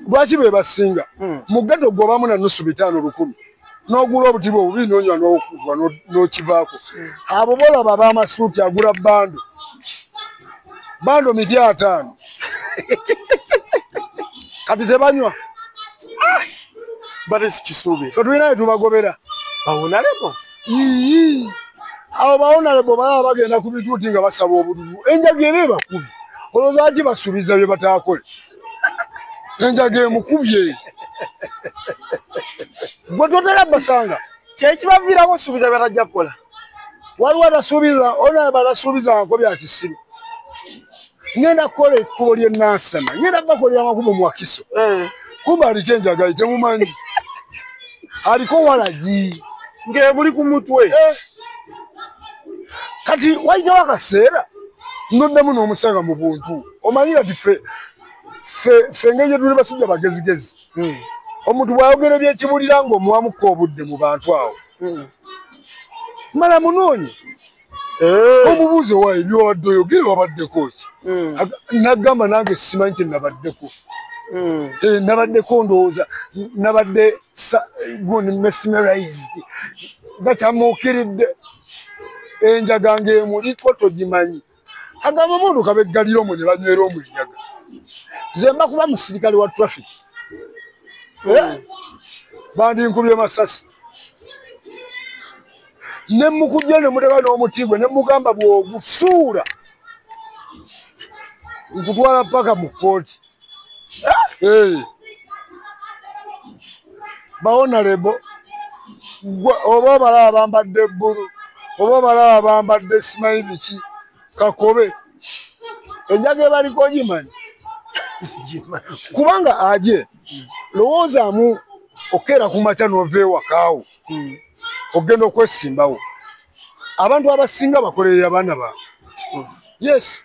Lwaki be basinga? Mu ghetto gwobamu na nusu 5,000. N'ogula obutiba obubi n'onywa n'okugwa n'okivaako. Abo boola baba amasuuti agula bando. Bando 500. Kati tebanywa. Bale sikisuube. Ffe tulina tubagobera. Bawonalebo. Abo bawonalebo balaba bagenda ku bituuti nga basaba obululu. Enjaga eba ebakubi. Olowooza ki basuubiza bye bataakole? Enjaga emukubye. Gwe totera basanga. Kyekibaviirako osuubiza byatajja kukola. Waliwo abasuubiza, ona balasuubiza nko bya kisiru. Ngenda kukola ekkubo ly'ennansana. Ngenda bakolera amakubo mu Wakiso. Kumba aliko enjaga temumanyi. Aliko walagi. Ng'ebuli ku mutwe. Kati wayitawo akaseera nnoddemu n'omusanga mu buntu. Omanyi kati ffe engeri gye tuli basajja bagezigezi. Omuntu bw'ayogera ebyekibulira ng'omuwamukka obudde mu bantu awo. Mala munoonye. Omubuuze waayo by'obadde oyogera wabaddeko ki? Nagamba nange simanyi kye nabaddeko. Nabaddeko ndowooza nabadde mesmerized. Bakyamuukiridde. Enjaga ng'emuliko togimanyi. Agamba mundu kabeggalira omwo ne banywera omulyaga. Nze mba kuba musirikale wa traffic. Bandinkubye masasi. Ne mukujja ne muteka n'omuti gwe ne mugamba bw'ogusuula. Nkutwala paka mu kkooti. Bawonalebo. Oba balaba bambadde bbulu. Oba balaba bambadde simanyi biki. Kakobe. Enjaga ebaliko gimanyi. Kubanga aje lowoozaamu okeera ku makya n'ova ewakaawo. Ogenda okwesimbawo. Abantu abasinga bakolerera abaana baabwe. Yes.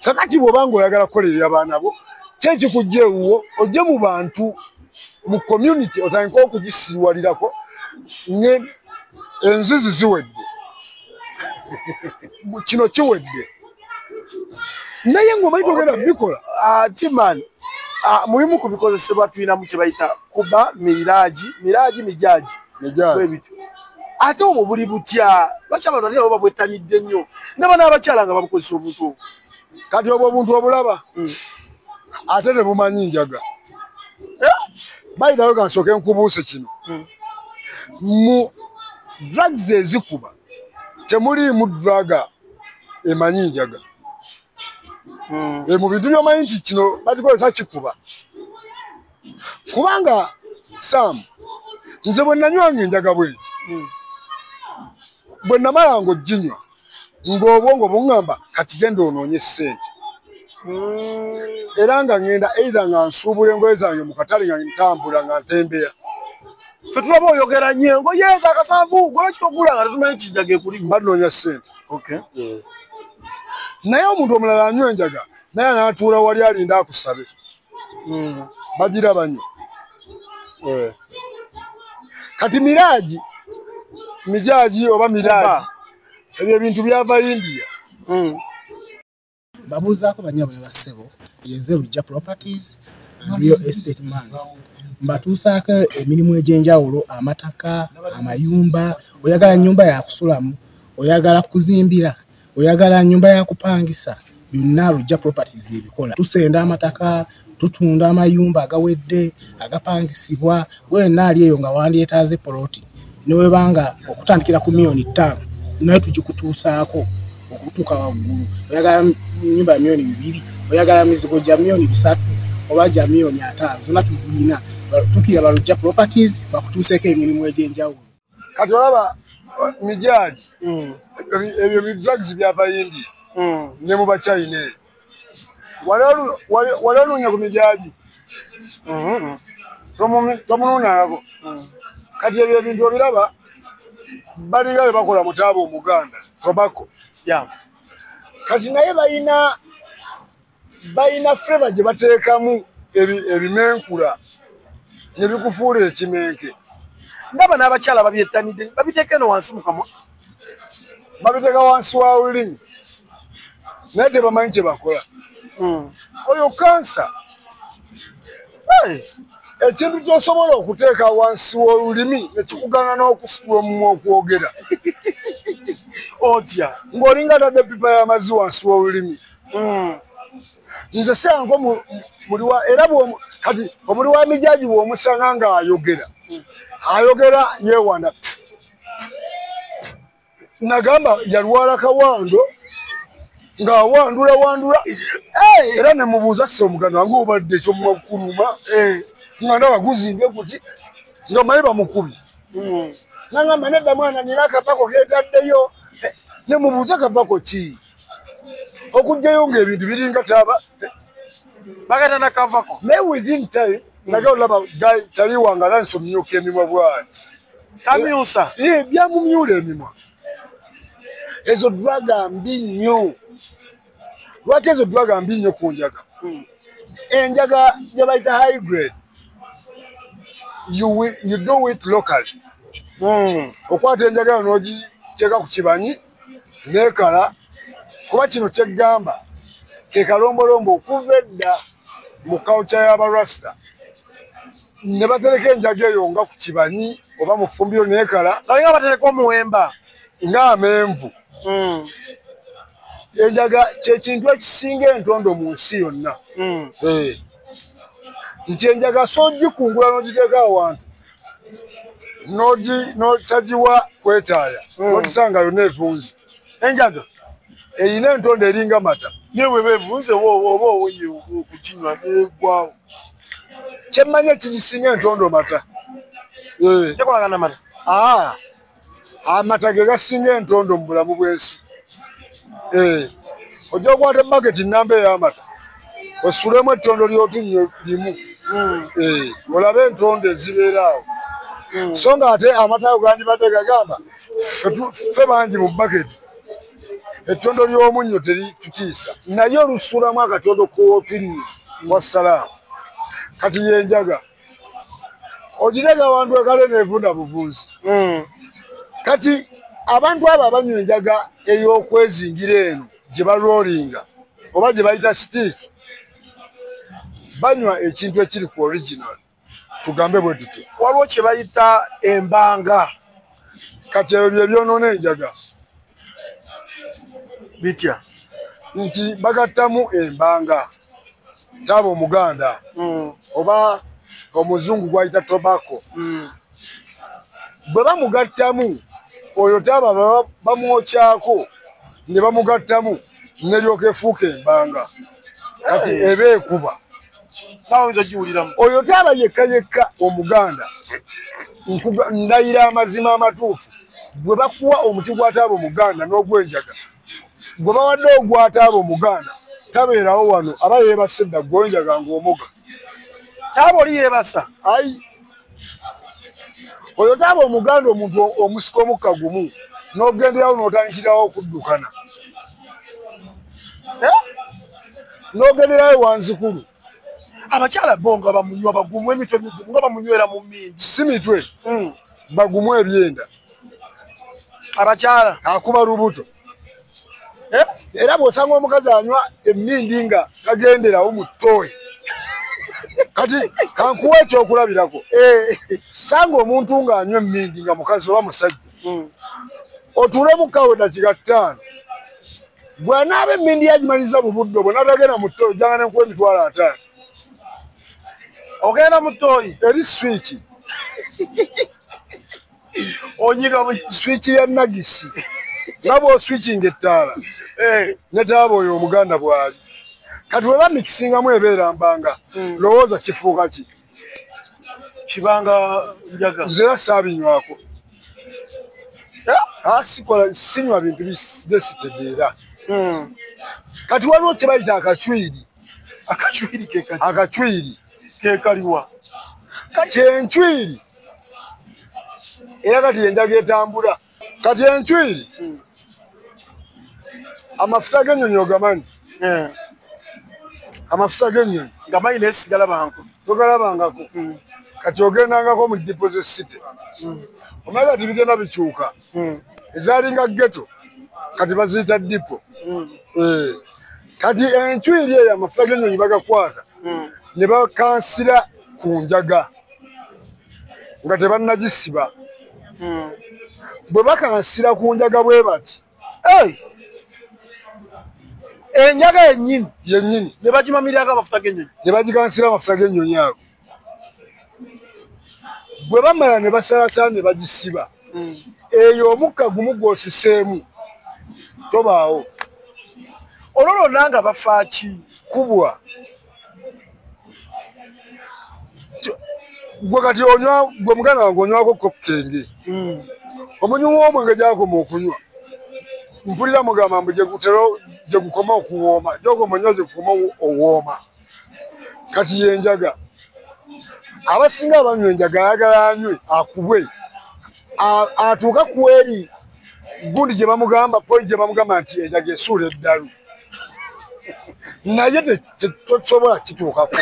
Kakati bw'obanga oyagala kukolerera abaana bo, kyekikujja ewuwo ojje mu bantu mu community otandika okugisiiwalirako enzizi ziwedde. Kino kiwedde. Naye ng'omanyi togenda bikola. Timan, mulimu ku bikozesebwa tulinamu kye bayita kuba miraaji mijaaji. Bwebityo. Ate obwo buli butya. Lwaki abantu balina bo babwettanidde nnyo. Naba n'abakyala nga babukozesa obuntu obwo. Kati obwo obuntu obulaba. Ate tebumanyi njaga. Bayitayo kansooke nkubuuse kino. Mu drugs ezikuba temuliimu druga emanyi njaga. Mu bintu by'omanyi nti kino bakikozesa kikuba. Kubanga Sam, nze bwe nanywanga enjaga bweti. Bwe namala ng'oginywa ng'obwongo buŋŋamba kati genda onoonye ssente. Era nga ŋŋenda either nga nsuubula engoye zange mu katale nga ntambula nga ntembeya. Ffe tulaba oyogera nyengo yeza akasanvu gwe kikogula nga tetumanyi kijjage kuli banoonya ssente. okay Naye omuntu omulala anywa enjaga naye n'atuula wali alinda akusabe. Bagira banywa. Kati mijaji oba miraaji ebyo ebintu byava India. Babuuzaako banyabo ne bassebo yenze Lujja Properties real estate man. Mbatuusaako emirimu egy'enjawulo, amataka, amayumba, oyagala nnyumba ya kusulamu, oyagala kuzimbira, oyagala nnyumba ya kupangisa, byonna Lujja Properties ebikola. Tusenda amataka, tutunda amayumba agawedde, agapangisibwa, wenna ali eyo nga wandyetaaze poloti. Niwebanga okutandikira ku $5,000,000 naye tugikutuusaako okutuuka waggulu. Oyagala nnyumba ya $2,000,000, oyagala mizigo gya $3,000,000 oba gya $5,000,000 zonna tuziina. Tukira ba Lujja Properties bakutuuseeko emirimu egy'enjawulo. Kati olaba mijaji ebyo drugs byava India ne mu Bachina eyo. Walalunya ku mijaji tomunuunako. Kati ebyo ebintu obiraba balinga bye bakola mu taaba Omuganda tobacco. Kati naye balina flavour gye bateekamu ebimenkula ne bikufuula ekimenke. Ndaba n'abakyala babyettanidde babiteeka eno wansi mu kamwa. Babiteeka wansi wa lulimi naye tebamanyi kye bakola. Oyo kansa. Ekintu ky'osobola okuteeka wansi w'olulimi ne kikugana n'okusitula omumwa okwogera. Otya ng'olinga tadde pipa y'amazzi wansi w'olulimi. Nze sanga era kati omuli wa mijaji bw'omusanga ng'ayogera yeewanda. Nagamba yalwala kawando ng'awandula era ne mubuuza sse Omuganda wange obadde eky'omumwa kukuluma nga ndaba guzinge guti nga mayi bamukubi. Nangamba nedda mwana nina akapako keetaddeyo ne mubuuza kapako ki okugjayo ng'ebintu biringa taaba bagata nakavako. naye within time naga olaba tali wangala nsomyuka emimwa bwati kamyusa byamumyula emimwa. Ezo draga mbi nnyo. Lwaki ezo draga mbi nnyo ku njaga? Enjaga gye bayita high grade you do it locally. Okwata enjaga yo n'ogiteeka ku kibanyi n'ekala kuba kino kyeggamba ke kalombolombo okuva edda mu culture y'abarasta ne batereka enjaga eyo nga ku kibanyi oba mu ffumbiro n'ekala nga batereka omuwemba ng'amenvu. Enjaga kyekintu ekisinga entondo mu nsi yonna. Nti enjaga soogikungula n'ogiteeka awantu n'otagiwa kwetaaya n'ogisanga yonna evunze. Enjaga eyina entondo eringa mata. Yewe bevunze oba owoye okukinywa negwawo. Kyemmanya kigisinga entondo mata. Tekolagana mata. Amata ge gasinga entondo mu bulamu bw'ensi. Ojja okwata ebbaketi nnamba ey'amata osulemu ettondo ly'otunnyo limu olabe entondo ezibeera awo. So nga ate amata ago gandibadde gagamba ffe bangi mu bbaketi ettondo ly'omunnyo teritutiisa naye olusulamu akatondo k'otunnyo wassalaamu. Kati yenjaga ogirega abantu ekale neevunda buvuzi. Kati abantu abo abanywa enjaga ey'okwezingira eno gye baloolinga oba gye bayita sitiiki banywa ekintu ekiri ku original. Tugambe bwe tutyo. Waliwo kye bayita embanga. Kati ebyo bye byonoona enjaga. Bitya nti bagattamu embanga taaba Omuganda oba omuzungu gwayita tobacco. Bwe bamugattamu oyo taaba bamwokyako ne bamugattamu neryoka efuuka embanga. Kati eba ekuba oyo taaba yekka Omuganda. Ndayira amazima amatuufu bwe bakuwa omuti gwa taaba Omuganda n'ogwenjaga gwe bawadde ogwa taaba Omuganda tabeerawo wano aba yeebase dda gwenjaga ng'omoga. taaba oli yeebasa. oyo taba omuganda omuntu omusika omukka gumu n'ogenderawo n'otandikirawo okuddukana n'ogenderayo wanzikulu abakyala bonga bamunywa bagumu emitwe migumu nga bamunywera mu mingi si mitwe bagumu ebyenda abakyala akuba lubuto era bw'osanga omukazi anywa emmindi nga tagenderawo mu ttooyi kati kankuwa ekyokulabirako sanga omuntu ng'anywa emmindi nga mukazi oba musajja otuulemu kawe dakika 5 bw'anaaba emmindi yagimaliza mu budde obwo natagenda mu ttooyi ojjanga nenkuwa emitwalo 5 ogenda mu ttooyi eri swiki onyiga swiki ya nagisi nga bw'oswikinga ettaala ne taaba oyo omuganda bw'ali kati weba mikisingamu ebeera mbanga lowooza kifuuka ki kibanga njaga nzera saabinywako sinywa bintu byesitegeera kati waliwo kye bayita akacwiri akacwiri kekaliwa kati encwiri era kati enjaga etambula kati encwiri amafuta g'ennyonyi ogamanyi amafuta g'ennyonyi ngamanyi naye sigalabangako togalabangako kati ogendangako mu deposit city omanyi kati bigenda bikyuka ezaalinga geto kati baziyita dipo kati encwiri eyo amafuta g'ennyonyi bagakwata ne bakansira ku njaga nga tebannagisiba bwe bakansira ku njaga bwe bati enjaga yennyini ne bagimamirako amafuta g'ennyonyi ne bagikansira amafuta g'ennyonyi ago bwe bamala ne basalasala ne bagisiba eyo omukka gumu gw'osiseemu tobaawo olwo lonna nga bafaaki kubwa gwe kati onywa gwe muganda wange onywako kokkenge omunywi w'omwenge gyakoma okunywa mpulira mugamba mbu gye gukoma okuwooma gyogomanywa gye gukoma owooma kati yenjaga abasinga abanywa enjaga ayagala anywe akubwe atuuka ku eri gundi gye bamugamba poli gye bamugamba nti enjaga esuula eddalu naye tosobola kituukako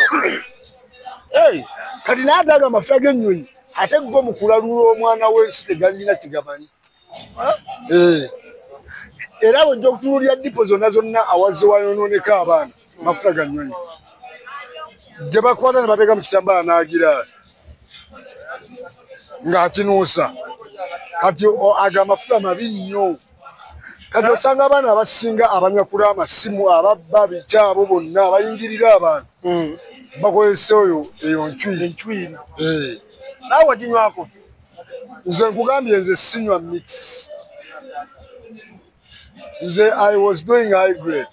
kati naadaga amafuta g'ennyonyi ate gwe mu kulalula omwana w'ensi tegalina kigamanyi era bwojja okutunuulira dipo zonna zonna awazze wayonooneka abaana amafuta ga nnyonyi ge bakwata ne bateeka mu kitambaala n'agira ng'akinuusa kati ago amafuta mabi nnyo kati osanga abaana abasinga abanywa kula amasimu ababba bikyabo bonna abayingirira abantu bakozesa eyo ncwiri naawe waginywako nze nkugambye nze sinywa mix nze I was doing high grade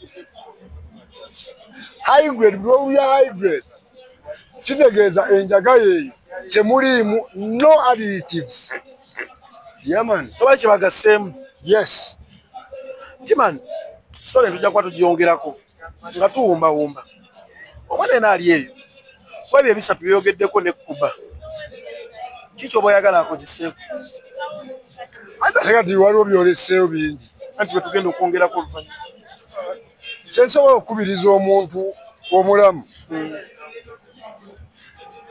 bw'olya high grade kitegeeza enjaga yeeyo temuliimu no additives yaman oba kyebagasseemu yes timan sitole tujja kuba tugiyongerako nga tuwumbawumba omwana ena ali eyo kwebyo ebisatu byogeddeko nekkuba kiki oba oyagala akozeseeko ate kati waliwo byoleseeyo bingi anti bwe tugenda okwongerako oluvannyuma kyensobola okukubiriza omuntu omulamu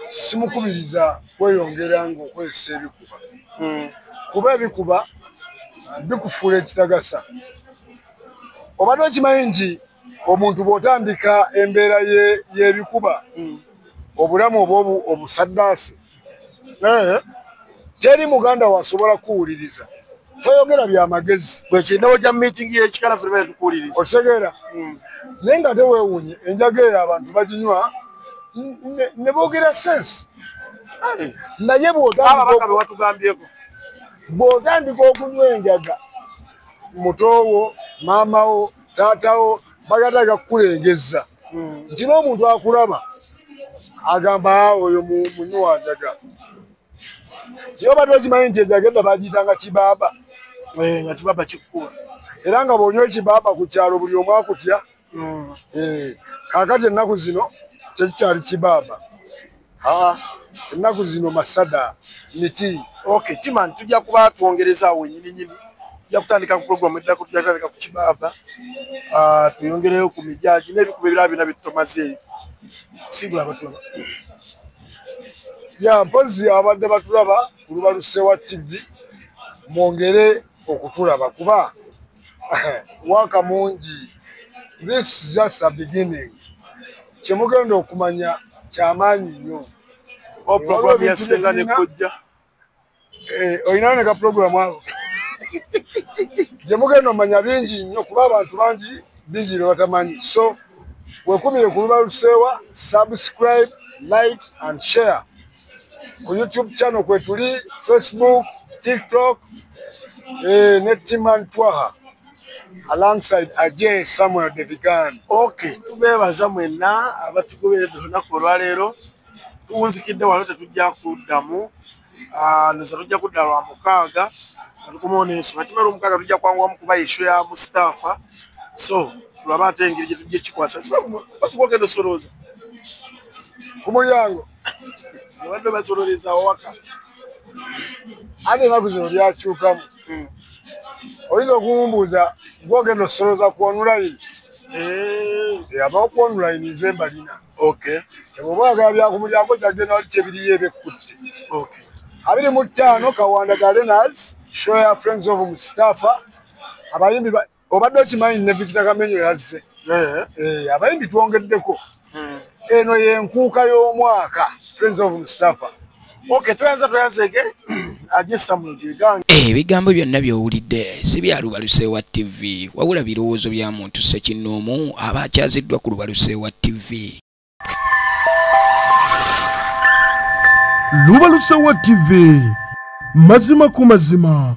simukubiriza kweyongera ng'okozesa ebikuba kuba ebikuba bikufuula ekitagasa obadde okimanyi nti omuntu bw'otandika embeera y'ebikuba obulamu oba obusaddaase teri muganda wasobola kuwuliriza toyogera byamagezi bwekinaojja mu miitingi y'ekikala ffe bane tukuwuliriza otegeera naye nga teweewuunye enjaga eyo abantu baginywa ne boogera sensi naye bw'otandika okunywa enjaga mutowo maamawo taatawo bagataka kukulengeza nti n'omuntu akulaba agamba oyo munywi wa njaga kyobadde okimanyi nti enjaga edda bagiyitanga kibaaba nga kibaaba kikkuba era nga bw'onywa ekibaaba ku kyalo buli omu akutya kaakati ennaku zino tekikyali kibaaba ennaku zino masada miti. Okay, Timan tujja kuba tuongereza awo nyini. Tujja kutandika ku program eddako tujja kutandika ku Kibaba. Tuyongereyo ku mijaji n'ebikubira bina bitumaze. Sibula batulaba. Ya mpozi abadde batulaba ku Lubalusewa TV. Mwongere okutulaba kuba waka mungi. This is just a beginning. Kyemugenda okumanya kyamaanyi nnyo. Program yasenga ne kojja. Oyinawo ne ka program awo. Gyemugenda omanya bingi nnyo kuba abantu bangi bingi bye batamanyi. So wekumire ku Lubalusewa, subscribe, like and share. Ku YouTube channel kwe tuli, Facebook, TikTok, ne Timan Twaha. Alongside Ajay Samuel Devigan. Okay, tubebaza mwenna abatugoberera olunaku olwaleero. Tuwunzikidde wano tetujja kuddamu. Nze tujja kudda lwa mukaaga. Tukumoneeso. Bakimala omukaaga tujja kwanguwamu kuba issue ya Mustafa. So, tulaba ate engeri gye tujja kikwasa. Basi kwogenda osolooza. Ku mulyango. Abadde basololeza awaka. Ate ennaku zino lyakyukamu. Oyinza okumbuuza gwogenda osolooza ku online. Abawo ku online nze mbalina. Okay. Bw'oba oyagala byakumulyango gyagenda wali kyebiriyo ebekutte. Okay. 25 Kawanda Gardeners, show ya Friends of Mustafa. Abayimbi obadde okimanyi ne Victor Kamenyo yazze. Abayimbi twongeddeko. Eno y'enkuuka y'omwaka Friends of Mustafa. Okay, tuyanzege Ajesa Mulugega. Ebigambo byonna by'owulidde si bya Lubalusewa TV, wabula birowoozo bya muntu Ssekinnoomu aba akyaziddwa ku Lubalusewa TV. Lubalusewa TV, mazima ku mazima.